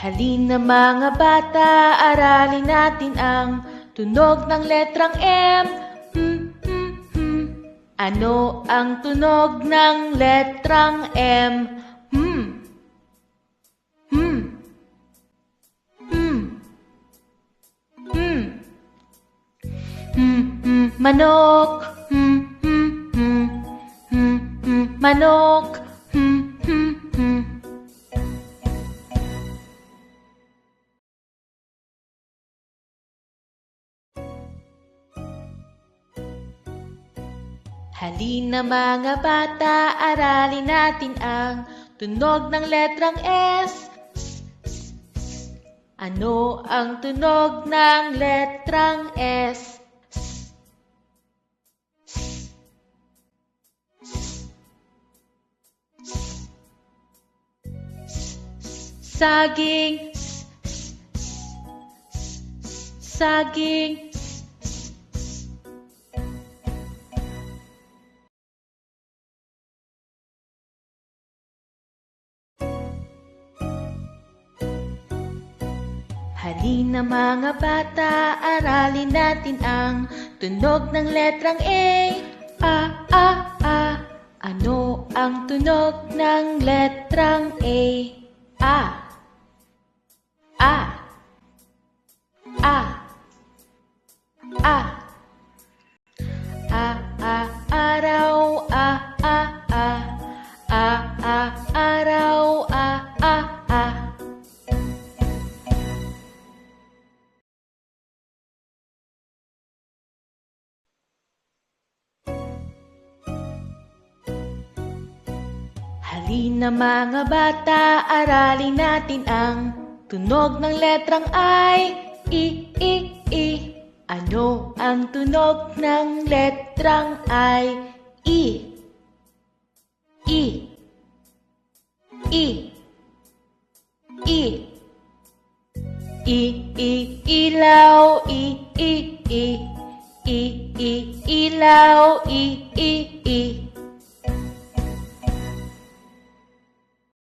Halina mga bata, aralin natin ang tunog ng letrang M. Ano ang tunog ng letrang M? Manok. Manok. Halina mga bata, aralin natin ang tunog ng letrang S. Ano ang tunog ng letrang S? Saging. Saging. Halina mga bata, aralin natin ang tunog ng letrang A. Ano ang tunog ng letrang A? A. Araw. Araw. Halina mga bata, aralin natin ang tunog ng letrang I. Ano ang tunog ng letrang I? Ilaw. Ilaw.